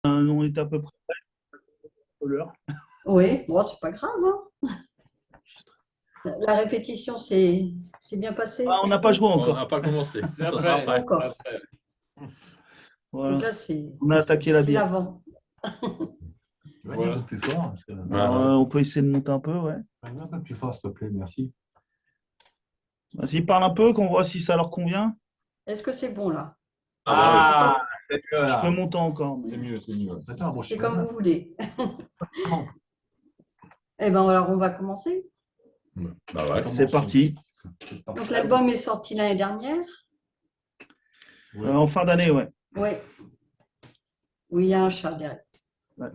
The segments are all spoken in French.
on était à peu près à l'heure. Oui, bon, c'est pas grave, hein. La répétition, c'est bien passé Ah, on pour n'a pas vous? joué On encore. n'a pas commencé. C'est Ça sera après. après. C'est Encore. après. Donc Voilà. là, c'est On a attaqué la c'est bière. l'avant. Tu vas dire un Voilà. peu plus fort, parce que... Voilà. On peut essayer de monter un peu, ouais. Un peu plus fort, s'il te plaît, merci. Vas-y, parle un peu, qu'on voit si ça leur convient. Est-ce que c'est bon là? Ah bah oui. Ah, c'est mieux Je peux là. monter encore. C'est mieux, c'est mieux. Attends, bon, je C'est suis comme là. vous voulez. Non. Eh bien, alors, on va commencer. Bah ouais. C'est parti. C'est parti. Donc, l'album est sorti l'année dernière. En fin d'année, ouais. Oui. Oui, il y a un chat derrière. Ouais.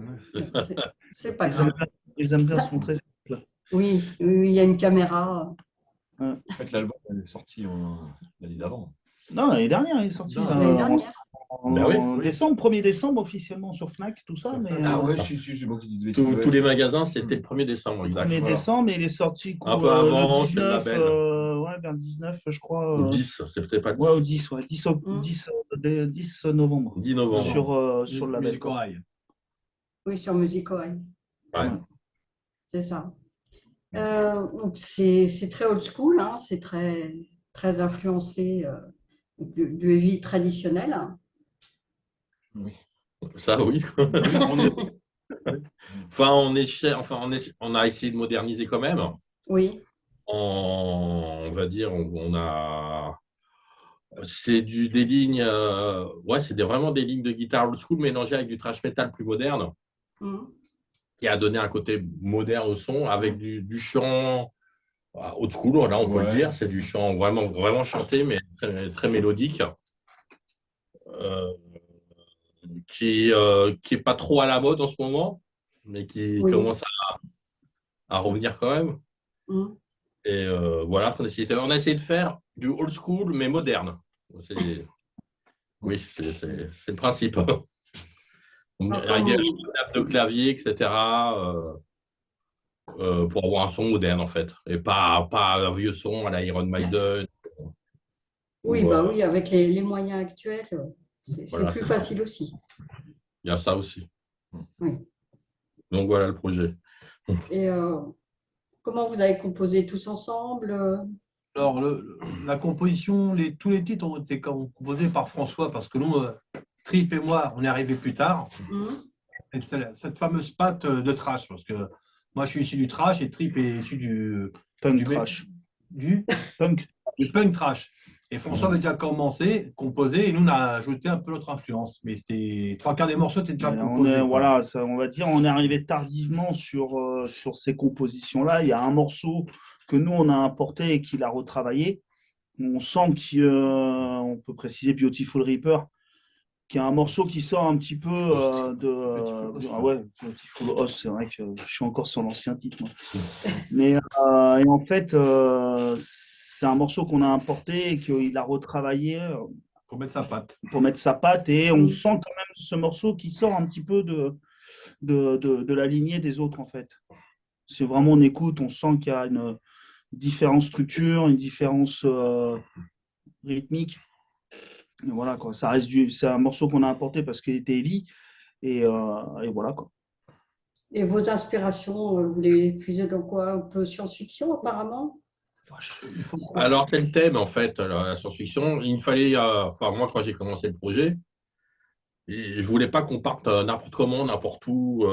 C'est pas Ils aiment grave. bien, ils aiment bien se montrer. Oui, oui, il y a une caméra. En fait, l'album est sorti l'année d'avant. Non, l'année dernière, il est sorti. Non, là, L'année en, dernière. Bah oui. en décembre, 1er décembre, officiellement sur Fnac, tout ça. Sur Mais Fnac. Ah ouais, si, c'est moi qui dis des bêtises. Tous les magasins, c'était le 1er décembre, exact. 1er Voilà. décembre, et il est sorti Un peu le avant, chez le 19, label. ouais, vers le 19, je crois. Ou 10, c'est peut-être pas le Ouais, au 10, ouais, 10, Mm. 10 novembre. 10 novembre. Sur le label. Musique oreille. Oui, sur Music Oreille. Ouais. C'est ça. Donc c'est très old school, hein, c'est très, très influencé du heavy traditionnel. Oui. Ça, oui. On est- Enfin, on a essayé de moderniser quand même. Oui, On va dire, c'est des lignes, ouais, vraiment des lignes de guitare old school mélangées avec du thrash metal plus moderne, mm, qui a donné un côté moderne au son, avec du chant old school, voilà, on peut le Ouais. dire. C'est du chant vraiment, vraiment chanté, mais très, très mélodique, euh, qui est pas trop à la mode en ce moment, mais qui oui, commence à revenir quand même. mm. Et voilà, on a essayé de faire du old school, mais moderne. Oui, c'est le principe. Alors, Avec des comme- nappes de clavier, etc., pour avoir un son moderne, en fait. Et pas un vieux son à la Iron Maiden. oui, Ou, bah oui, avec les moyens actuels, c'est Voilà, plus c'est ça. facile aussi. Il y a ça aussi. Oui. Donc voilà le projet. Et comment vous avez composé tous ensemble? Alors, la composition, tous les titres ont été composés par François, parce que nous, Trip et moi, on est arrivés plus tard. Mm, Et c'est cette fameuse patte de trash, parce que moi, je suis issu du trash et Trip est issu Punk du, trash. du, Punk. du punk trash. Et François avait déjà commencé, composé, et nous, on a ajouté un peu notre influence. Mais c'était 3/4 des morceaux étaient déjà composés. Quoi. Voilà, on va dire, on est arrivé tardivement sur ces compositions-là. Il y a un morceau que nous, on a importé et qu'il a retravaillé. On sent qu'on peut préciser Beautiful Reaper, qui est un morceau qui sort un petit peu Beautiful ouais, Beautiful Host, c'est vrai que je suis encore sur l'ancien titre. Moi. Mais et en fait, c'est un morceau qu'on a importé et qu'il a retravaillé Pour mettre sa patte. pour mettre sa patte, et on Mm. sent quand même ce morceau qui sort un petit peu de la lignée des autres, en fait. Si vraiment on écoute, on sent qu'il y a une différente structure, une différence rythmique. Et voilà, quoi. C'est un morceau qu'on a apporté parce qu'il était heavy, et voilà, quoi. Et vos inspirations, vous les puisez dans quoi? Un peu science-fiction apparemment? Il faut Alors, quel thème, en fait, la science-fiction? Il me fallait, enfin, moi, quand j'ai commencé le projet, et je voulais pas qu'on parte n'importe comment, n'importe où,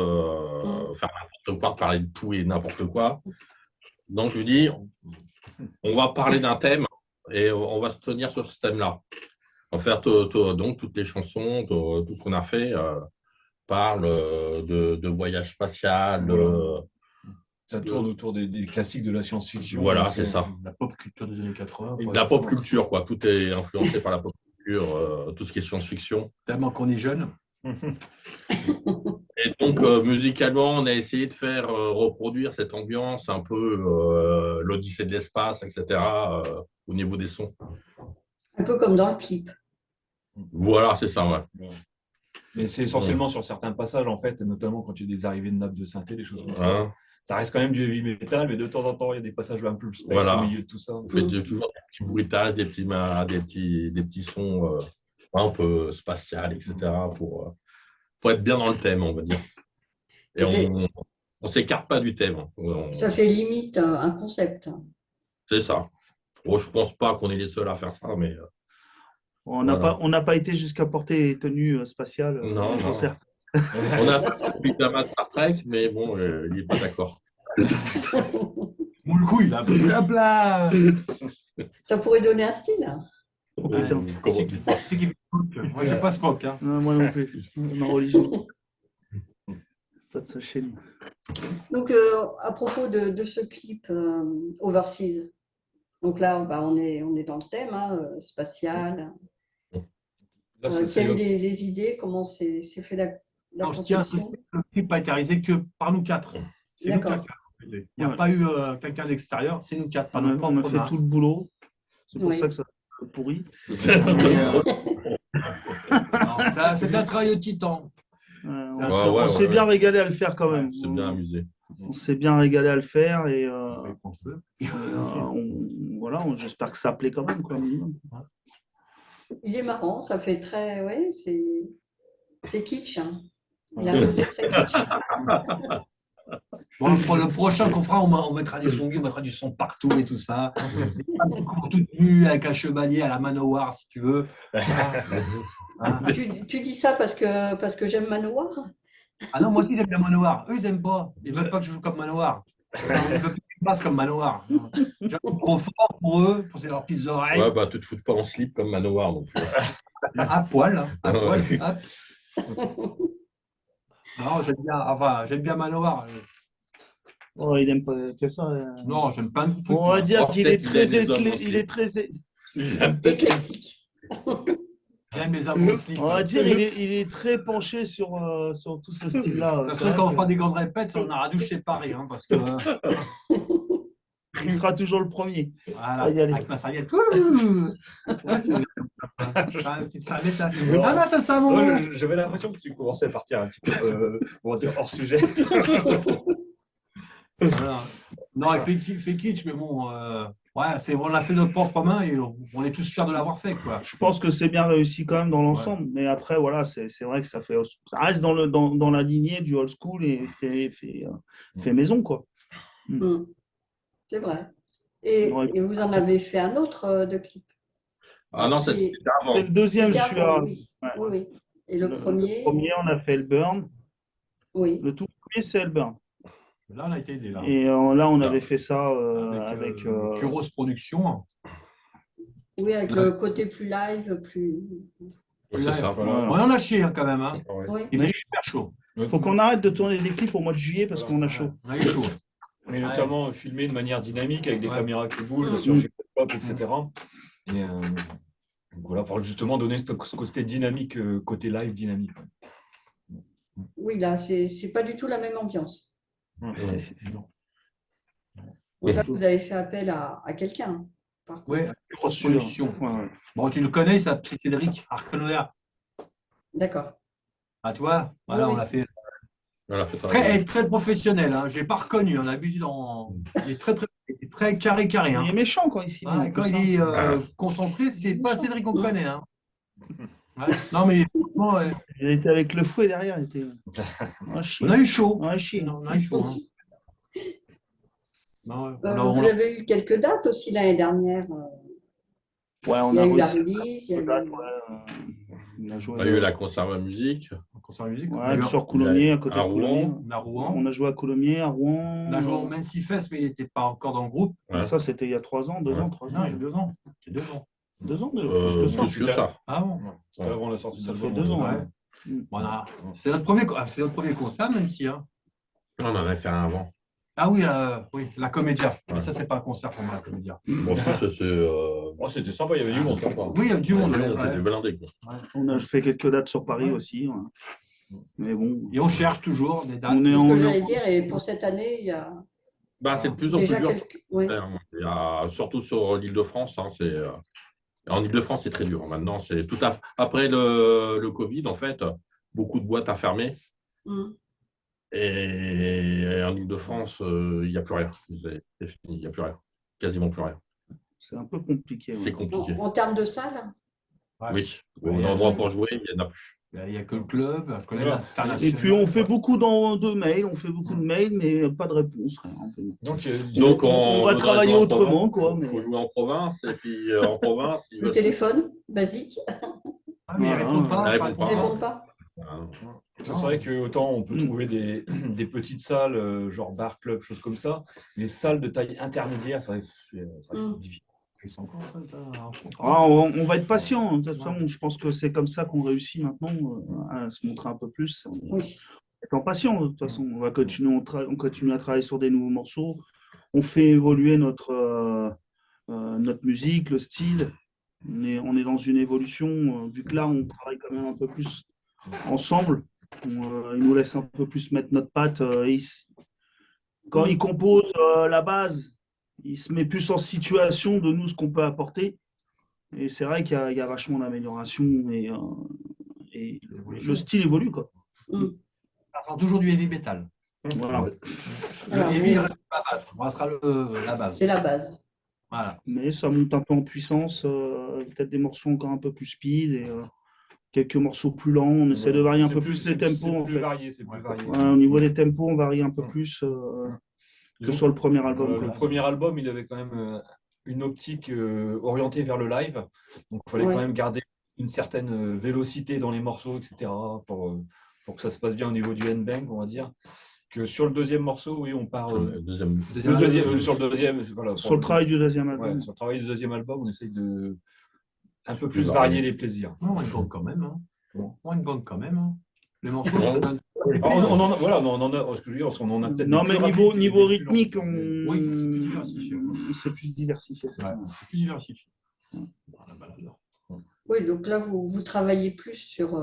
faire n'importe quoi, parler de tout et n'importe quoi. Donc, je lui dis, on va parler d'un thème et on va se tenir sur ce thème-là. En fait, donc, toutes les chansons, tout ce qu'on a fait parle de voyage spatial. Voilà. Ça tourne autour des classiques de la science-fiction. Voilà, Donc, c'est ça. la pop culture des années 80. De la pop culture, quoi. Tout est influencé par la pop culture, tout ce qui est science-fiction. Tellement qu'on est jeune. Et donc, musicalement, on a essayé de faire reproduire cette ambiance un peu l'Odyssée de l'espace, etc., au niveau des sons. Un peu comme dans le clip. Voilà, c'est ça, ouais. Mais c'est essentiellement sur certains passages, en fait, notamment quand il y a des arrivées de nappes de synthé, des choses comme ça. Hein, Ça reste quand même du heavy metal, mais de temps en temps, il y a des passages un peu space Voilà. au milieu de tout ça. on fait toujours des petits bruitages, des petits sons un peu spatial, etc., faut être bien dans le thème, on va dire. Et Ça fait, on s'écarte pas du thème. ça fait limite un concept. C'est ça. Bon, je pense pas qu'on est les seuls à faire ça, mais voilà. On n'a pas été jusqu'à porter les tenues spatiales Non, au non. concert. On a fait le pyjama de Star Trek, mais bon, il n'est pas d'accord. Bon, le coup, il a pris la place. Ça pourrait donner un style, hein. Oh, putain. Comment C'est qui fait le coup. Moi, j'ai pas ce coq. Hein. Non, moi non plus. Ma religion. Pas de ça chez nous. Donc, à propos de ce clip Overseas, donc là, bah, on est dans le thème hein, spatial. Là, Qui a eu des idées, comment c'est fait la Non, je tiens à conception? préciser que le clip n'a été réalisé que par nous quatre. C'est nous D'accord. quatre qui avons réalisé. Il n'y a Ouais. pas eu quelqu'un d'extérieur, c'est nous quatre. Par On a, notre on a propre fait main. tout le boulot. C'est pour Oui. ça que ça a pourri. Non, c'est un travail de titan. On Ouais, s'est- ouais, on s'est ouais. bien régalé à le faire quand même. C'est bien amusé. On s'est bien régalé à le faire et j'espère que ça plaît quand même, quoi, au minimum. Il est marrant, ça fait très. Oui, c'est kitsch. Hein. Il a un côté très kitsch. Bon, le prochain qu'on fera, on mettra des zombies, on mettra du son partout et tout ça. Des femmes toutes nues avec un chevalier à la Manowar, si tu veux. Hein. Tu dis ça parce que j'aime Manowar? Ah non, moi aussi j'aime bien Manowar. Eux, ils n'aiment pas. Ils veulent pas que je joue comme Manowar. Ils veulent que je passe comme Manowar. J'avoue, trop fort pour eux, pour leur petites oreilles. Ouais, bah, tu te fous pas en slip comme Manowar non plus. À poil. Hein, à Ouais. poil. Hop. Non, j'aime bien Manowar. Oh, il n'aime pas que ça. Non, j'aime pas du tout. On va dire Oh, qu'il peut-être est qu'il très aime les hommes éclairé. aussi. Il est très. Éclectique. J'aime les hommes en slip. On va dire il est très penché sur tout ce style-là. De toute C'est façon, vrai quand on que fera des grandes répètes, on aura douche séparée. Hein, parce que, il sera toujours le premier. voilà, Allez, allez. avec ma serviette. Ah, une petite serviette là. Ah là, ça savon. Oh, j'avais l'impression que tu commençais à partir un petit peu on va dire, hors sujet. Voilà. Non, il fait kitsch, mais bon, ouais, on a fait notre propre main et on est tous fiers de l'avoir fait, quoi. Je pense que c'est bien réussi quand même dans l'ensemble. Mais après, voilà, c'est vrai que ça reste dans la lignée du old school et fait maison, quoi. Mm. C'est vrai. Et vous en avez fait un autre de clip? Ah non, c'était avant. C'est le deuxième, C'était celui-là. avant, oui. Ouais. Oui, oui. Et le premier? Le premier, on a fait le burn. Oui. Le tout premier, c'est le burn. Là, on a été aidés. Là. Et là, on avait fait ça avec Kuros Productions. Oui, avec le côté plus live, plus. Ouais, c'est ça. On en a chié hein, quand même. Hein. Ouais. Oui. Il faisait super chaud. faut qu'on arrête de tourner des clips au mois de juillet parce qu'on a chaud. On a eu chaud. Mais notamment filmé de manière dynamique avec des Ouais. caméras qui bougent sur G-Pop, etc. Et donc voilà, pour justement donner ce côté dynamique, côté live dynamique. Oui, là, c'est pas du tout la même ambiance. Ouais. Donc là, vous avez fait appel à quelqu'un, par contre. Oui, Kuros Productions. Ouais, ouais. Bon, tu le connais, c'est Cédric Arconolea. D'accord. Ah, tu vois, voilà, Oui, on a fait. Voilà, fait Très professionnel. Hein. Je l'ai pas reconnu. On a vu il est très carré. Hein. Il est méchant quand il s'y met. Ouais, en quand plus, il est Ah. concentré, c'est pas Cédric qu'on connaît. Hein. Ouais. Non, mais franchement, ouais. Il était avec le fouet derrière. Il était... On a eu chaud. On a chié. On a eu chaud. Hein. Non, Vous avez eu quelques dates aussi l'année dernière. Ouais, on Il y a eu la réussi. release. Il y a eu- On a On joué a eu la conserve à musique. concert de musique. ouais, sur Coulommiers, à côté à de Coulommiers. Rouen. On a Rouen. On a joué à Coulommiers, à Rouen. On a joué au Mancy Fest, mais il n'était pas encore dans le groupe. Ouais. Ça, c'était il y a 3 ans, 2 Ouais. ans, 3 Non, ans. il y a 2 ans. C'est 2 ans. 2 ans, plus que ça. Plus que ça. Ah bon. C'était avant la sortie de Ça l'album. fait 2 ans. Ouais. Ouais. Voilà. C'est notre premier concert, Mancy. Hein. On en avait fait un avant. Ah oui, la Comédia. Mais ça, c'est pas un concert pour moi, la Comédia. Bon, ça, Oh, c'était sympa, il y avait du monde. Oui, il y a du monde. On ouais. était blindés, quoi. On a fait quelques dates sur Paris Ouais. aussi. Ouais. Mais bon, Et on cherche toujours des dates. on est C'est ce en. que j'allais dire. Et pour cette année, il y a Bah, c'est de plus en plus déjà dur. quelques. Oui. Il y a, surtout sur l'Île-de-France. Hein, en Île-de-France, c'est très dur. Maintenant, c'est tout après le Covid, en fait, beaucoup de boîtes à fermer. Mm. Et en Île-de-France, il n'y a plus rien. C'est fini, il n'y a plus rien. Quasiment plus rien. C'est un peu compliqué. C'est Ouais. compliqué. En termes de salle? Ouais. Oui. Ouais, Au endroit pour jouer, il n'y en a plus. Il n'y a que le club, je connais Voilà. l'international. Et puis on fait beaucoup de mails, mais pas de réponse. Rien. Donc, On va voudrait travailler jouer en autrement, province, quoi. Il mais- faut jouer en province, et puis en province, ils Le veulent téléphone, basique, Ah, mais ils Voilà. répondent pas. Ils ça répondent ils répond répondent pas. C'est vrai que autant on peut Mm. trouver des petites salles, genre bar, club, choses comme ça. Les salles de taille intermédiaire, c'est vrai que c'est difficile. Ils sont encore, On va être patient. De toute façon, je pense que c'est comme ça qu'on réussit maintenant à se montrer un peu plus. Oui. Étant patient, de toute façon, on continue à travailler sur des nouveaux morceaux. On fait évoluer notre musique, le style. On est dans une évolution. Vu que là, on travaille quand même un peu plus ensemble. Il nous laisse un peu plus mettre notre patte. Quand il compose la base, il se met plus en situation de nous ce qu'on peut apporter. Et c'est vrai qu'il y a vachement d'amélioration et le style évolue, quoi. Mm. Ça parle toujours du heavy metal. Voilà. Le Alors, heavy mais reste la base. On restera la base. c'est la base. Voilà. Mais ça monte un peu en puissance, peut-être des morceaux encore un peu plus speed et quelques morceaux plus lents. On essaie de varier un peu plus les tempos, en C'est plus fait. varié, c'est plus varié. Ouais, au niveau des tempos, on varie un peu plus que sur le premier album. Le quoi. premier album, il avait quand même une optique orientée vers le live. Donc, il fallait Ouais. quand même garder une certaine vélocité dans les morceaux, etc. Pour que ça se passe bien au niveau du handbang, on va dire. Que sur le deuxième morceau, oui, on part. Le deuxième. Sur le deuxième, voilà. Sur le travail du deuxième album. Ouais, sur le travail du deuxième album, on essaye de un peu Plus plus varié. varier les plaisirs. On une bande quand même. Hein. On une bande quand même. Hein. Les morceaux, Ouais. on donne- On en a, voilà, on en a, ce que je veux dire, on en a peut-être. Non, des mais plus rapides et niveau des plus longs. rythmique, Oui, c'est plus diversifié. c'est plus diversifié. c'est Ouais, ça. c'est plus diversifié. Voilà, voilà. Oui, donc là, vous travaillez plus sur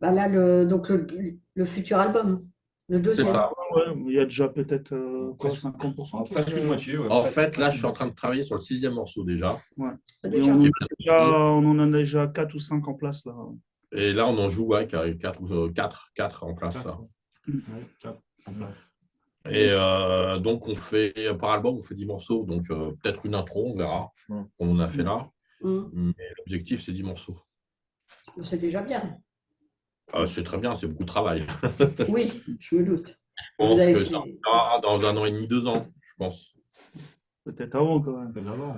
là, donc le futur album, le C'est deuxième. ça. Ouais, il y a déjà peut-être Presque- 50%. Presque une moitié. Ouais. En fait, là, je suis en train de travailler sur le 6e morceau déjà. Et Déjà. on en a déjà 4 ou 5 en place là. Et là, on en joue 4 en place. Là. Ouais, en place. Et donc, on fait par album, on fait 10 morceaux. Donc, peut-être une intro, on verra, comme on a fait là. Mm. Mais l'objectif, c'est 10 morceaux. C'est déjà bien. C'est très bien, c'est beaucoup de travail. Oui, je me doute. Je pense Vous avez que fait- ça sera dans 1 an et demi, 2 ans, je pense. Peut-être avant quand même. C'est d'abord.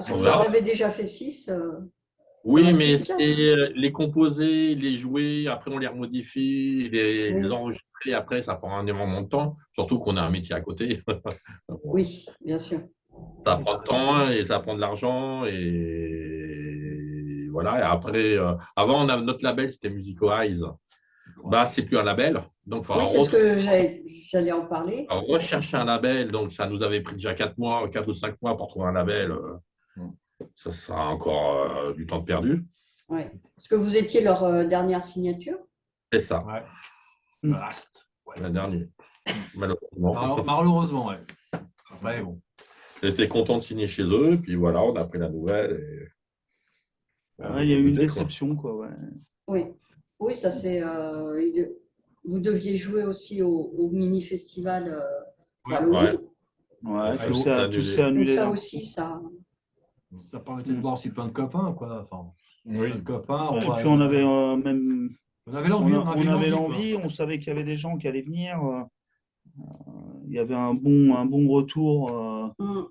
Si On vous en verra. avez déjà fait 6, Oui, reste mais plus que c'est les composer, les jouer, après on les remodifie, les Oui. enregistrer, après ça prend un énormément de temps, surtout qu'on a un métier à côté. oui, bien sûr. Ça prend du temps et ça prend de l'argent. Et voilà. Et après, avant, notre label, c'était Musico Eyes. Bah, c'est plus un label. Donc, il faut Oui, c'est ce que j'allais en parler. rechercher un label. Donc, ça nous avait pris déjà 4 mois, 4 ou 5 mois pour trouver un label. Ça sera encore du temps de perdu. Ouais. Parce que vous étiez leur dernière signature. C'est ça, Ouais. Mm. Reste. la dernière. Malheureusement. Malheureusement, ouais. Après, bon. J'étais content de signer chez eux. Puis voilà, on a pris la nouvelle. Ouais, il y a eu une déception quoi. Ouais. Oui, oui, ça c'est. Vous deviez jouer aussi au mini-festival Halloween. Ouais, Ouais, tout c'est annulé. s'est Donc annulé. ça là. aussi, ça. Ça permettait de voir aussi plein de copains, quoi. Enfin, Oui. plein de copains. Et puis on avait même On avait l'envie. on avait quoi. l'envie, on savait qu'il y avait des gens qui allaient venir. Il y avait un bon retour, Mm.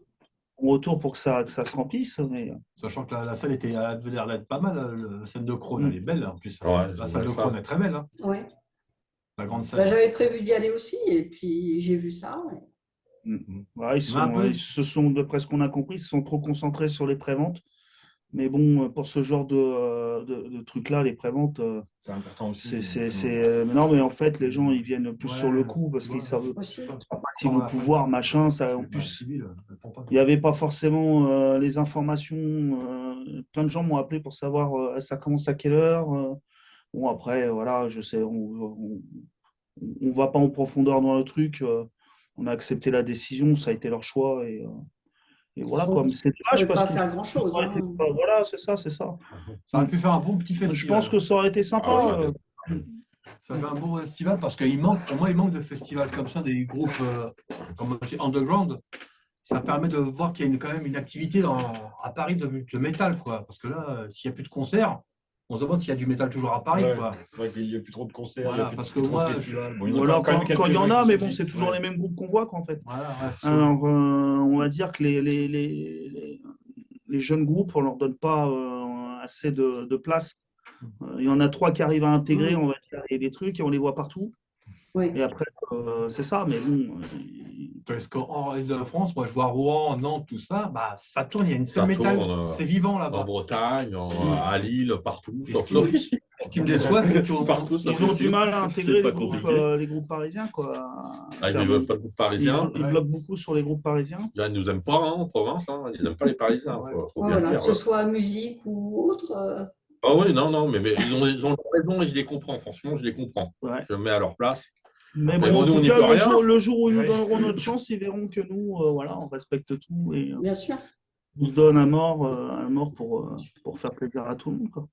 pour que ça se remplisse. Mais Sachant que la salle elle avait l'air d'être pas mal. La scène de Crone, elle est belle. En plus, Ouais, la salle de c'est Crone ça. est très belle. Hein. Ouais. La grande Bah, salle. j'avais prévu d'y aller aussi, et puis j'ai vu ça. Ouais. voilà, ils se sont, d'après ce qu'on a compris, ils se sont trop concentrés sur les préventes. Mais bon, pour ce genre de trucs-là, les préventes, C'est important aussi. non, mais en fait, les gens, ils viennent plus Ouais, sur le coup parce ouais. qu'ils savent Aussi. si vont pouvoir, machin. Ça, en plus, Civil, elle prend pas. il n'y avait pas forcément les informations. Plein de gens m'ont appelé pour savoir ça commence à quelle heure. Bon, après, voilà, je sais, on va pas en profondeur dans le truc. On a accepté la décision, ça a été leur choix. Et voilà, Bon, quoi. Mais c'est Vous dommage ne pouvez parce pas que faire grand-chose. ça aurait été pas- voilà, c'est ça, c'est ça. Ça aurait pu faire un bon petit festival. Je pense que ça aurait été sympa. Ah ouais. Ça fait un bon festival parce qu'il manque, pour moi, il manque de festivals comme ça, des groupes comme je dis, underground, ça permet de voir qu'il y a quand même une activité à Paris de métal, quoi. Parce que là, s'il n'y a plus de concerts, on se demande s'il y a du métal toujours à Paris, Ouais, quoi. c'est vrai qu'il n'y a plus trop de concerts, Voilà, il n'y a plus, parce que plus trop moi, de festivals. Bon, il y en Ou a alors, quand même quand il y en quelques-uns a, qui mais bon, subsistent, c'est toujours ouais. les mêmes groupes qu'on voit, quoi, en fait. Voilà, ouais, Alors, on va dire que les jeunes groupes, on leur donne pas assez de place. Il y en a 3 qui arrivent à intégrer, on va dire, les trucs, et on les voit partout. Oui. Et après, c'est ça, mais bon. parce qu'en Île-de-France, moi, je vois Rouen, Nantes, tout ça, bah, ça tourne, il y a une scène Ça métal, tourne, c'est vivant En là-bas. Bretagne, à Lille, partout, Et sauf ici. ce qui me déçoit, c'est qu'ils Partout, sauf Ils ont ici. du mal à C'est intégrer pas compliqué. les groupes parisiens, quoi. Ah, ils ne veulent pas le groupe parisien. Ils bloquent beaucoup sur les groupes parisiens. Là, ils ne nous aiment pas en province. Ils n'aiment pas les Parisiens. Faut bien le Voilà, dire. que ce soit musique ou autre. Ah oui, non, mais ils ont raison et je les comprends. Franchement, je les comprends. Ouais. Je me mets à leur place. Mais Mais bon, en nous, on tout n'y cas, peut rien. le jour où ils nous Ouais. donneront notre chance, ils verront que nous, voilà, on respecte tout et Bien sûr. on se donne à mort pour faire plaisir à tout le monde, quoi.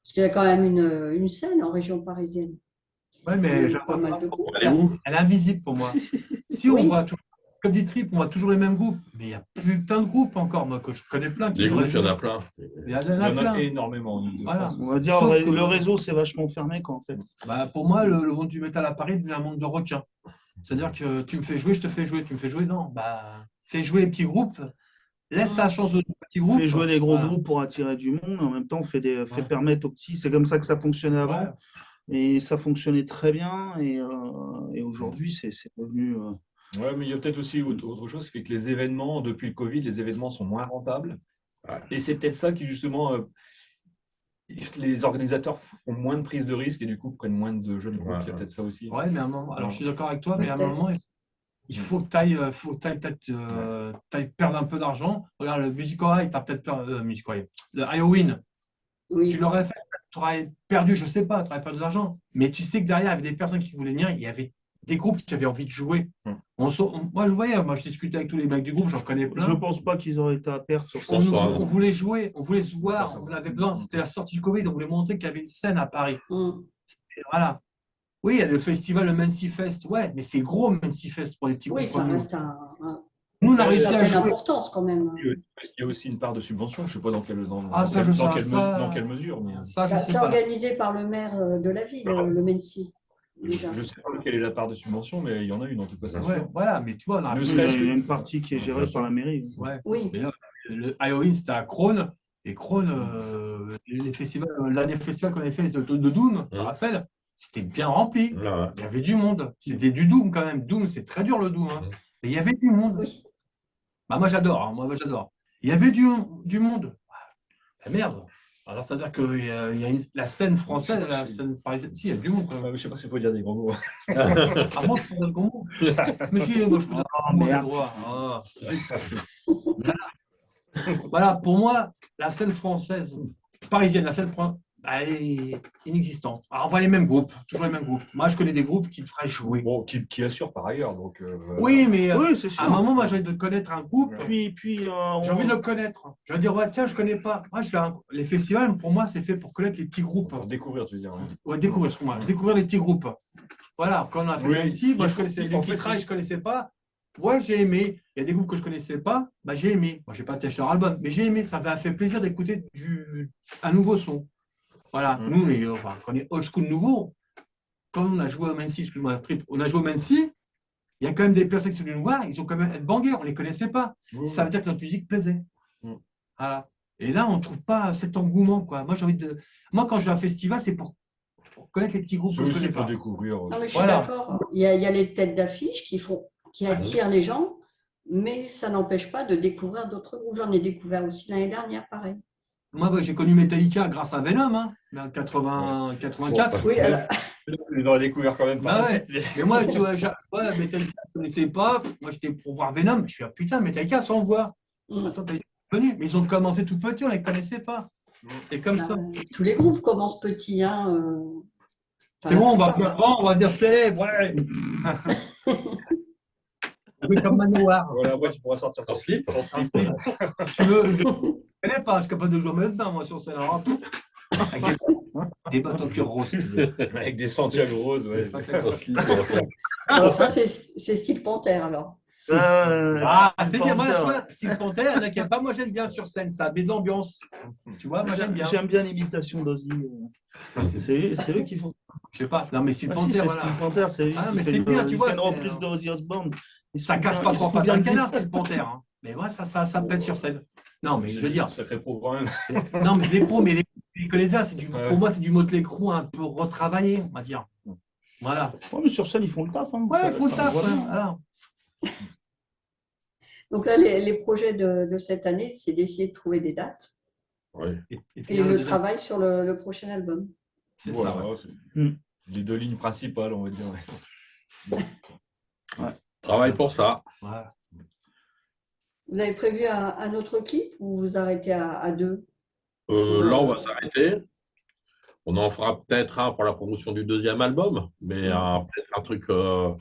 Parce qu'il y a quand même une scène en région parisienne. Ouais, Il y mais a pas mal de groupes. Elle est où? elle est invisible pour moi. Si on Oui. voit comme des tripes, on voit toujours les mêmes groupes, mais il y a plein de groupes encore, moi, que je connais plein qui Des groupes, devraient il y en a jouer. plein. Il y en Il y en a plein. énormément en Île-de-France. On va dire, Sauf que- le réseau, c'est vachement fermé, quoi, en fait. Bah, pour moi, le monde du métal à Paris devient un monde de requins. C'est-à-dire que tu me fais jouer, je te fais jouer. Tu me fais jouer, non. Bah, fais jouer les petits groupes. Laisse la chance aux petits On groupes. fait jouer les gros Voilà. groupes pour attirer du monde, en même temps, on fait Ouais. permettre aux petits. C'est comme ça que ça fonctionnait avant. Ouais. Et ça fonctionnait très bien. Et aujourd'hui, c'est devenu. Ouais, mais il y a peut-être aussi autre chose, qui fait que les événements, depuis le Covid, les événements sont moins rentables. Ouais. Et c'est peut-être ça qui, justement, les organisateurs font moins de prises de risques et du coup prennent moins de jeunes groupes. Ouais, Il y a ouais. peut-être ça aussi. Ouais, mais à un moment, alors je suis d'accord avec toi, mais à un Peut-être. moment, il faut que tu ailles, peut-être perdre un peu d'argent. Regarde, le Music High, tu as peut-être perdu, Music High. Le Halloween, Oui. tu l'aurais fait, tu aurais perdu, je sais pas, tu aurais perdu de l'argent. Mais tu sais que derrière, il y avait des personnes qui voulaient venir, il y avait des groupes qui avaient envie de jouer. Moi, je voyais, moi, je discutais avec tous les mecs du groupe, j'en connais plein. Je pense pas qu'ils auraient été à perdre sur ça. On, pense pas, on non. voulait jouer, on voulait se voir, Ça, on ça. avait besoin. C'était la sortie du Covid, on voulait montrer qu'il y avait une scène à Paris. Hum. Et voilà. Oui, il y a le festival, le Mancy Fest, ouais, mais c'est gros, Mancy Fest pour les petits Oui, groupes. ça comme nous. reste Nous, on a une réussi à certaine jouer. importance quand même. Il y a aussi une part de subvention, je ne sais pas dans quelle, Ah, ça, je sais, dans quelle ça- dans quelle mesure, mais Ça, je Bah, sais c'est pas. organisé par le maire de la ville, le Mency, déjà. je ne sais pas quelle est la part de subvention, mais il y en a une en tout cas, c'est Ouais, sûr. voilà, mais tu vois, on a Ne Il y serait-ce a que- une partie qui est gérée par la mairie. Ouais. Oui, Mais là, le Halloween, c'était à Crône. Et Crône, les festivals, l'année festival qu'on avait fait de Doom, je me rappelle, c'était bien rempli. Ouais, ouais. Il y avait du monde. C'était du Doom quand même. Doom, c'est très dur le Doom. Hein. Mais il y avait du monde. oui. Bah, moi, j'adore. Hein. Moi, j'adore. Il y avait du monde. Ah, merde. Alors, c'est-à-dire que il y a la scène française, la scène parisienne. Si, il y a du monde. Quand même. Je ne sais pas s'il faut dire des gros mots. Ah, moi, je peux dire le gros mot. Monsieur, moi, je peux dire le mot, j'ai le droit. Ah. Voilà, pour moi, la scène française, parisienne, la scène elle est inexistante. Alors, on voit les mêmes groupes, toujours les mêmes groupes. Moi, je connais des groupes qui te feraient jouer. Bon, qui assure par ailleurs. Donc, Oui, mais Oui, c'est à un sûr. moment, moi, j'ai envie de connaître un groupe. Puis, J'ai envie de le connaître. Je vais dire, ouais, tiens, je connais pas. Moi, les festivals, pour moi, c'est fait pour connaître les petits groupes. pour découvrir, tu veux dire. Ouais. Ouais, découvrir, excuse-moi, découvrir les petits groupes. Voilà, quand on a fait Oui, le MC, moi, il je faut- connaissais en les fait, Kitrail, je connaissais pas. Ouais, j'ai aimé. Il y a des groupes que je connaissais pas, bah, j'ai aimé. Moi, j'ai pas acheté leur album, mais j'ai aimé. Ça m'a fait plaisir d'écouter un nouveau son. Voilà, nous, quand on est old school nouveau, quand on a joué au Mancy, excuse-moi, Trip, on a joué au Mancy, il y a quand même des personnes qui sont venues nous voir, ils ont quand même être bangers, on ne les connaissait pas. Ça veut dire que notre musique plaisait. Voilà. Et là, on ne trouve pas cet engouement, quoi. Moi, quand je vais à un festival, c'est pour connaître les petits groupes C'est que je aussi connais pour pas. découvrir. Non, mais je suis Voilà. d'accord. Il y a les têtes d'affiche qui attirent les gens, mais ça n'empêche pas de découvrir d'autres groupes. J'en ai découvert aussi l'année dernière, pareil. Moi, j'ai connu Metallica grâce à Venom, hein, en 84. Oui, alors, Il l'aurait découvert quand même par Bah la ouais. suite. Mais moi, tu vois, Metallica, je ne connaissais pas. Moi, j'étais pour voir Venom. Je suis ah, putain, Metallica sans voir. Attends, ils sont venus. Mais ils ont commencé tout petits, on ne les connaissait pas. C'est comme ça. tous les groupes commencent petits. Hein, C'est bon, on va dire célèbre. Ouais. Oui, comme Manowar. Voilà, après, tu pourras sortir ton slip. Ton slip. Tu veux. Je ne connais pas, je suis capable de jouer maintenant, moi, sur scène. Alors, avec des bottes en cuir rose. Avec des Santiago roses, ouais. alors ça, c'est style Panthère, alors. Ah, c'est bien. Moi, toi, Steel Panther, il y en a qui n'aiment pas. Moi, j'aime bien sur scène, ça met de l'ambiance. Tu vois, moi, j'aime bien. J'aime bien l'imitation d'Ozzy. C'est eux qui font. Je sais pas. Non, mais Steel Ah si, Panther, c'est voilà. Steel Panther, c'est lui Ah, qui mais fait c'est bien, tu il vois, fait une c'est- reprise d'Ozzy Osbourne. Ça casse pas trois Ils se font pattes bien à un le canard, bif. Steel Panther. Hein. Mais ouais, ça me pète sur scène. Non, mais je veux dire. Sacré pro quand même. Non, mais c'est des pros, mais tu les connais déjà. Ouais. Pour moi, c'est du Motley Crue un peu retravaillé, on va dire. Voilà. Ouais, mais sur scène, ils font le taf. Hein. Ouais, il faut le Ça taf. envoie bien. Voilà. Donc là, les projets de cette année, c'est d'essayer de trouver des dates Oui. Et et finir le deuxième. travail sur le prochain album. C'est Voilà, ça. Ouais. c'est Mm. les deux lignes principales, on va dire. Ouais. Travaille pour ça. Voilà. Vous avez prévu un autre clip ou vous arrêtez à deux? Là, on va s'arrêter. On en fera peut-être un pour la promotion du deuxième album, mais peut-être un truc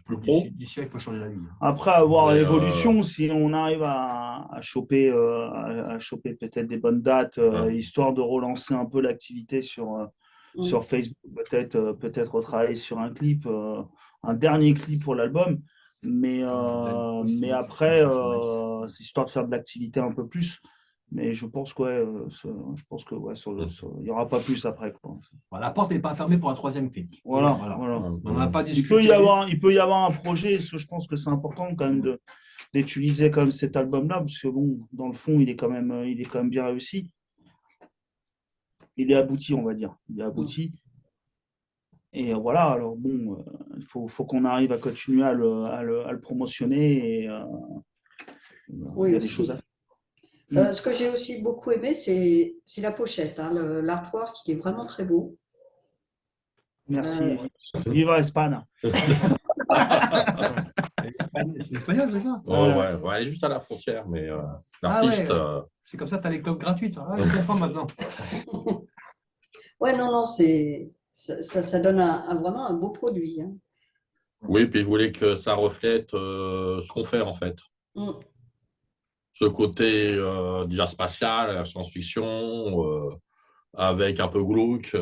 plus pro. D'ici là, il faut changer la vie. Après avoir Mais, l'évolution, si on arrive à choper, à choper peut-être des bonnes dates, histoire de relancer un peu l'activité sur Facebook, peut-être retravailler sur un clip, un dernier clip pour l'album. Mais après, c'est histoire de faire de l'activité un peu plus. Mais je pense que, il n'y aura pas plus après, quoi. Voilà, la porte n'est pas fermée pour un troisième clip. Voilà. On n'a pas Il discuté. peut y avoir un projet, parce que je pense que c'est important quand même d'utiliser quand même cet album-là, parce que bon, dans le fond, il est quand même bien réussi. Il est abouti, on va dire. Il est abouti. Et voilà, alors bon, il faut qu'on arrive à continuer à le promotionner et il y a des choses à faire. Ce que j'ai aussi beaucoup aimé, c'est la pochette. Hein, l'artwork, qui est vraiment très beau. Merci. Viva Espagne. C'est espagnol, c'est ça? Ouais, on va aller juste à la frontière, mais l'artiste. ouais. C'est comme ça, tu as les clubs gratuits. Ah, je comprends maintenant. Ouais, non, ça donne vraiment un beau produit. Hein. Oui, puis je voulais que ça reflète ce qu'on fait en fait. Mm. Ce côté déjà spatial, la science-fiction, avec un peu glauque.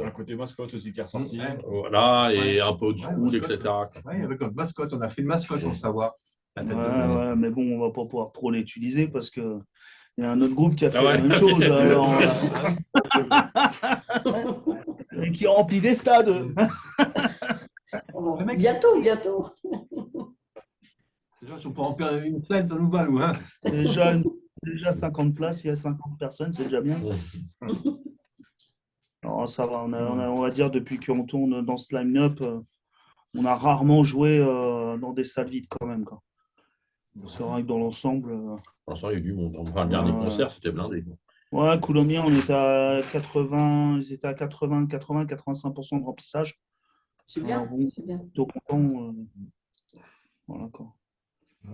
Un côté mascotte aussi qui est ressorti. Voilà, et un peu de school, etc. Oui, avec notre mascotte, on a fait une mascotte sans savoir. La tête de Ouais, mais bon, on va pas pouvoir trop l'utiliser parce que il y a un autre groupe qui a fait ouais. la même chose et qui remplit des stades. Bon, Le mec- bientôt. Déjà, si on peut en faire une scène, ça nous va, nous. Hein. Déjà 50 places, il y a 50 personnes, c'est déjà bien. Alors ça va, on va dire depuis qu'on tourne dans ce line-up, on a rarement joué dans des salles vides quand même, quoi. C'est vrai que dans l'ensemble. Pour l'instant, il y a eu du monde. Enfin, le dernier concert, c'était blindé. Ouais, Coulommiers, on était à 80, ils étaient à 85% de remplissage. C'est bien, Alors bon, c'est bien. plutôt content. Voilà, quoi.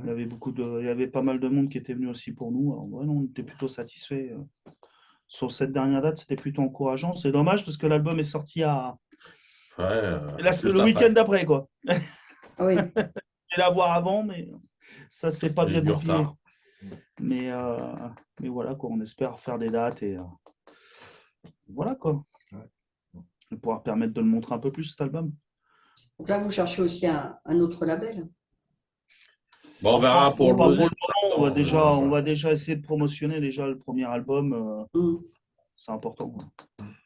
Il y avait pas mal de monde qui était venu aussi pour nous. Alors, ouais, non, on était plutôt satisfaits. Sur cette dernière date, c'était plutôt encourageant. C'est dommage parce que l'album est sorti Ouais, le week-end d'après, quoi. Ah oui. Je vais l'avoir avant, mais ça s'est pas J'ai bien du goupillé. retard. Mais voilà, quoi, on espère faire des dates et voilà, quoi. Et pouvoir permettre de le montrer un peu plus, cet album. Donc là, vous cherchez aussi un autre label. Bon, on verra pour le Pour le deuxième. moment, on va déjà essayer de promotionner déjà le premier album. Mm. C'est important.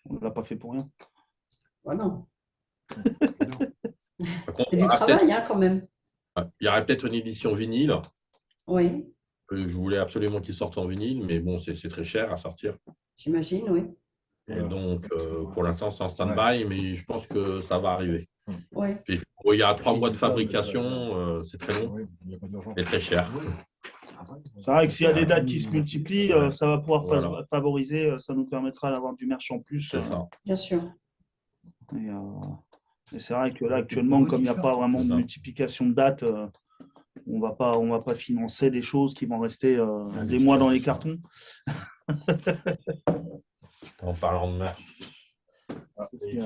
On ne l'a pas fait pour rien. Voilà. Par contre, C'est du travail, hein, quand même. il y aurait peut-être une édition vinyle. Oui, Je voulais absolument qu'il sorte en vinyle, mais bon, c'est très cher à sortir. j'imagine, oui. Et donc, pour l'instant, c'est en stand-by, mais je pense que ça va arriver. Oui. Puis, il y a 3 mois de fabrication, c'est très long et très cher. C'est vrai que s'il y a des dates qui se multiplient, ça va pouvoir Voilà. favoriser, ça nous permettra d'avoir du merch en plus. C'est ça. Bien sûr. Et c'est vrai que là, actuellement, comme il n'y a pas vraiment de multiplication de dates, on va pas financer des choses qui vont rester des mois dans les cartons. En parlant de merch. Il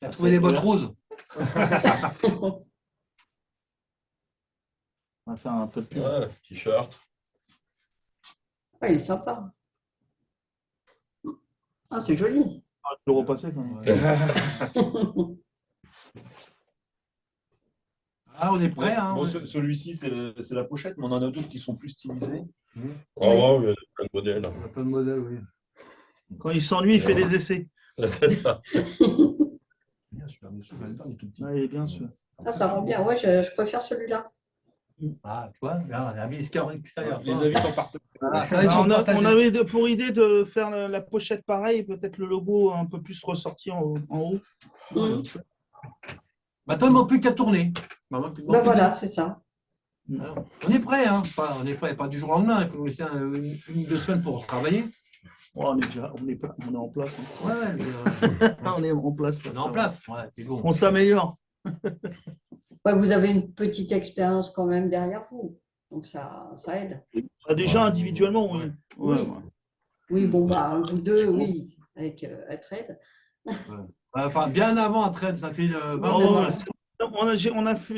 a trouvé les bottes roses. On va faire un peu de pub. Ouais, t-shirt. Ah, il est sympa. Ah, c'est joli. Je vais le repasser quand même. Ah, on est Bon, prêt. Hein, bon, celui-ci, c'est la pochette, mais on en a d'autres qui sont plus stylisés. Oh, ouais, il y a plein de modèles. On a plein de modèles, oui. Quand il s'ennuie, il fait des essais. C'est ça. Bien sûr, il est tout petit. Ouais, bien sûr. Ah, ça rend bien. Ouais, je préfère celui-là. Ah, tu vois, regarde, la vie extérieure. Les avis sont partagés. Ah, ça, ils sont On partagés. avait pour idée de faire la pochette pareil, peut-être le logo un peu plus ressorti en haut. Mm. Maintenant, il ne manque plus qu'à tourner. Ben voilà, c'est ça. Alors, on est prêt, hein. On est prêt, pas du jour au lendemain. Il faut nous laisser une ou deux semaines pour travailler. Oh, on est en place. Hein. Ouais, mais, On est en place. Là, on est ça en va. place. Ouais, c'est bon. On s'améliore. Ouais, vous avez une petite expérience quand même derrière vous. Donc ça aide. Ah, déjà Ouais. individuellement, oui. Oui. Ouais, ouais. Oui, bon, bah, vous deux, oui, avec Trade. Enfin, bien avant, Trade, ça fait 20 Oh, ans. ouais,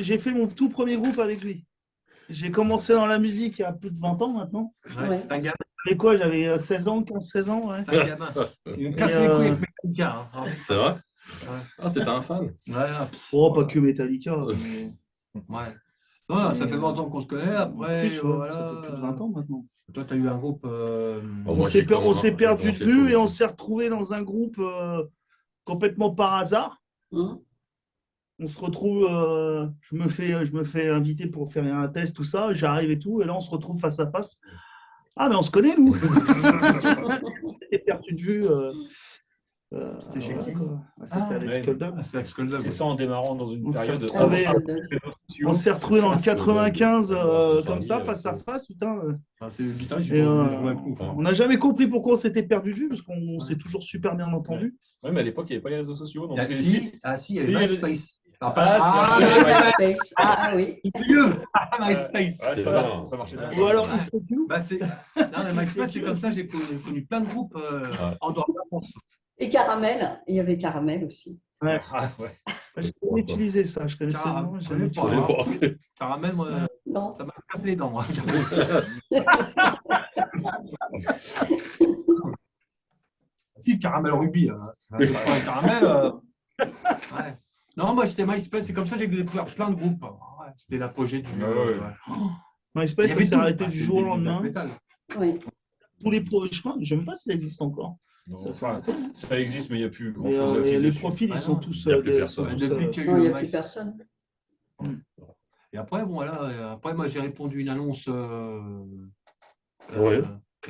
j'ai fait mon tout premier groupe avec lui. J'ai commencé dans la musique il y a plus de 20 ans maintenant. Ouais, c'est un gamin. J'avais quoi? J'avais 16 ans, 15-16 ans. Ouais. C'est un gamin. Il me casse les couilles avec Metallica. Hein. C'est vrai? Ouais. Ah, t'étais un fan? Ouais, Oh, pas que Metallica. ouais. Non, ça fait 20 ans qu'on se connaît. Après, Plus, ouais, voilà. ça fait plus de 20 ans maintenant. Toi, tu as eu un groupe. Oh, On moi, s'est j'ai commencé- perdu de j'ai commencé vue tôt et on aussi. s'est retrouvé dans un groupe complètement par hasard. Hein. On se retrouve, je me fais inviter pour faire un test, tout ça, j'arrive et tout, et là on se retrouve face à face. Ah, mais on se connaît, nous! On s'était perdu de vue. C'était chez qui? quoi. Ah, c'était avec ouais. Skulldug. Ah, c'est avec Skulldug. C'est ça en démarrant dans une On s'est période. retrouvé- On s'est retrouvé dans le Parce que 95 le- comme ça, le- face à face, putain. Ah, c'est le guitariste, Et, j'ai joué avec nous. on n'a jamais compris pourquoi on s'était perdu de vue, parce qu'on s'est toujours super bien entendu. Oui, mais à l'époque, il n'y avait pas les réseaux sociaux. Donc Si, il y avait Si, il y avait- MySpace. Ah, Et c'est vrai. MySpace. Ah oui. vieux. MySpace. Ouais, C'est ça, bien. ça marchait bien. Ou alors, Ouais. ICQ. Bah, non, mais MySpace, c'est comme ça, j'ai connu plein de groupes en dehors de la France. Et Caramel. Il y avait Caramel aussi. Ouais. Ah, ouais. J'ai jamais utilisé ça, je connaissais le nom, j'ai jamais je connais utilisé. pas. Je l'ai pas. Caramel, moi, Non. ça m'a cassé les dents. Moi. Si, Caramel Ruby. Caramel. Ouais. Non, moi, c'était MySpace, c'est comme ça que j'ai découvert plein de groupes. Ouais, c'était l'apogée du. Ouais. MySpace, Il y ça avait s'est tout. arrêté Ah, du c'était jour au le début du lendemain. black metal. Oui. Tous les je crois, je ne sais même pas si ça existe encore. Non, Ça enfin, fait- ça existe, mais il n'y a plus Et, grand-chose à et actif les dessus. profils, Ah ils sont non, tous. il y a plus personne. Depuis qu'il y a eu Non, il n'y a MySpace. plus personne. Et après, bon, voilà, après, moi, j'ai répondu une annonce. Ouais.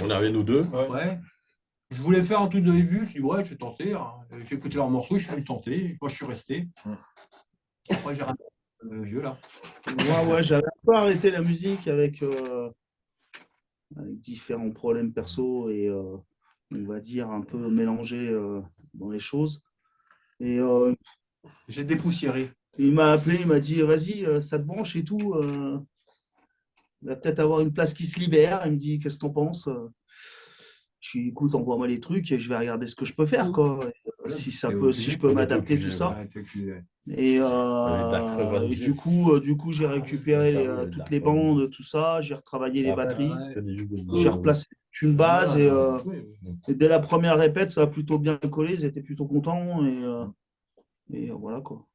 On avait nous deux. Ouais. Ouais. Je voulais faire un truc de début, je dis ouais, je vais tenter. Hein. J'ai écouté leurs morceaux, je suis allé tenter. Moi, je suis resté. Après, j'ai ramené le vieux là. Moi, ouais, j'avais un peu arrêté la musique avec différents problèmes perso et on va dire un peu mélangé dans les choses. Et J'ai dépoussiéré. il m'a appelé, il m'a dit vas-y, ça te branche et tout. Il va peut-être avoir une place qui se libère. Il me dit qu'est-ce que t'en penses? Je dis écoute, envoie-moi les trucs et je vais regarder ce que je peux faire, quoi. Et, si je peux m'adapter, tout ça. Et, du coup, j'ai récupéré toutes les bandes, tout ça, j'ai retravaillé les batteries, j'ai replacé une base et dès la première répète, ça a plutôt bien collé, ils étaient plutôt contents et voilà quoi.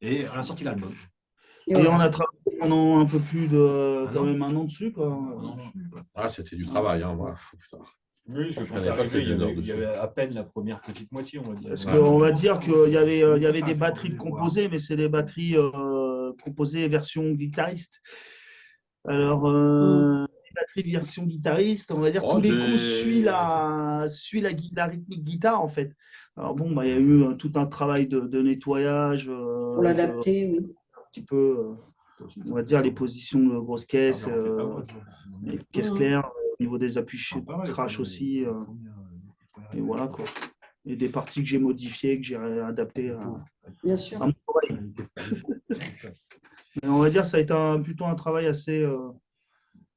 Et on a sorti l'album. Et Et on voilà. a travaillé pendant un peu plus de quand même un an dessus quoi. Ah, c'était du travail, hein, moi. Putain. Oui, je Je pense connais pas qu'arrivé, ces il y avait- heures il y dessus. avait à peine la première petite moitié, on va dire. Parce Ouais. qu'on va dire qu'il y avait des batteries de composées, mais c'est des batteries composées version guitariste. Alors, les batteries version guitariste, on va dire, Oh, tous les j'ai- coups suit la rythmique guitare, en fait. Alors bon, bah, il y a eu tout un travail de nettoyage, Pour l'adapter, oui. un petit peu, on va dire, les positions de grosse caisse, les caisses claires, au niveau des appuis crash aussi. Et voilà quoi. Et des parties que j'ai modifiées, que j'ai adaptées à Bien sûr. mon travail. Mais on va dire ça a été plutôt un travail assez.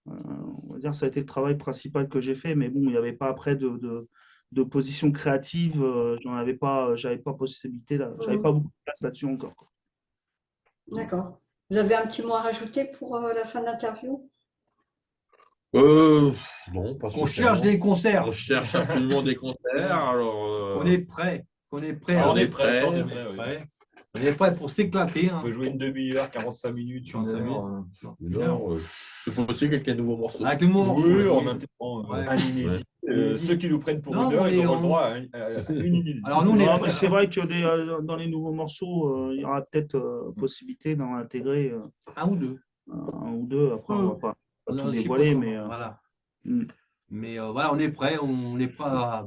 On va dire ça a été le travail principal que j'ai fait, mais bon, il n'y avait pas après de position créative, j'avais pas possibilité là, j'avais pas beaucoup de place là-dessus encore, quoi. D'accord. Vous avez un petit mot à rajouter pour la fin de l'interview? Non, pas On spécialement. cherche des concerts. On cherche absolument des concerts. Alors, On est prêt. On est prêt. Ah, hein. on est prêt. ça, on est prêt, oui. Ouais. On est prêt pour s'éclater. On Hein. peut jouer une demi-heure, 45 minutes, 45 une minutes. heure. Non, c'est possible avec les nouveaux morceaux. Avec le mot. Oui, en intégrant Ouais. un inédit. Ceux qui nous prennent pour Non, une heure, mais ils auront on- le droit à une inédite. Alors, nous, on est Non, prêts. mais c'est vrai que dans les nouveaux morceaux, il y aura peut-être possibilité d'en intégrer Un ou deux. un ou deux. Après, on va pas On tout a aussi dévoiler, pas trop, mais voilà. mm. Mais voilà, on est prêt. On est prêt à,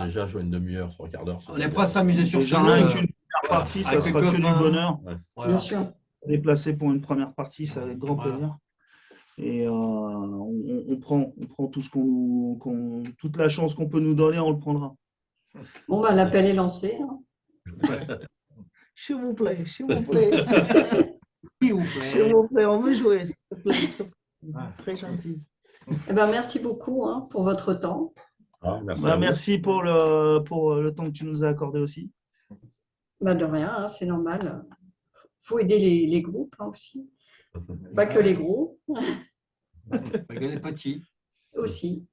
Déjà, jouer une demi-heure, trois quarts d'heure. on est prêt à s'amuser sur déjà scène. rien qu'une première partie, ça avec sera les que du copains. bonheur. Voilà. Bien sûr. Déplacer pour une première partie, ça va être grand Voilà. plaisir. Et on prend tout ce toute la chance qu'on peut nous donner, on le prendra. Bon, bah, l'appel est lancé. Hein. S'il vous plaît, s'il vous plaît, S'il vous plaît. s'il vous plaît, on veut jouer. S'il te plaît, s'il te plaît. Ouais. Très gentil. Eh ben, merci beaucoup hein, pour votre temps. Ah, merci. Bah, à vous. merci pour le temps que tu nous as accordé aussi. Bah, de rien, hein, c'est normal. Faut aider les groupes hein, aussi. Pas que les gros, Avec les petits. aussi.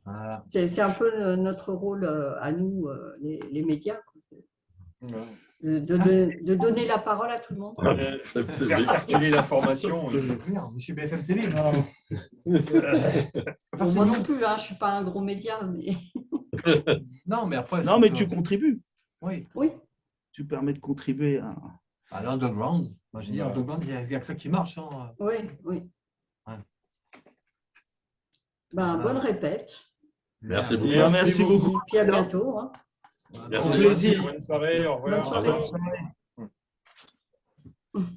Voilà. C'est un peu notre rôle à nous, les médias, quoi. De donner la parole à tout le monde. Faire circuler l'information. Merde, monsieur BFM TV. Bon, moi non plus, hein, je ne suis pas un gros média, mais Non, mais après. Non, mais tu contribues. Oui. oui. Tu permets de contribuer à. À l'underground. Moi, je dis, Voilà. underground, il n'y a que ça qui marche. Hein. Oui, oui. Ouais. Ben, Voilà. bonne répète. Merci beaucoup. Merci beaucoup. Puis à bientôt. Hein. Voilà. Merci. Au plaisir. Bonne soirée, au revoir. Bonne soirée. Bonne soirée.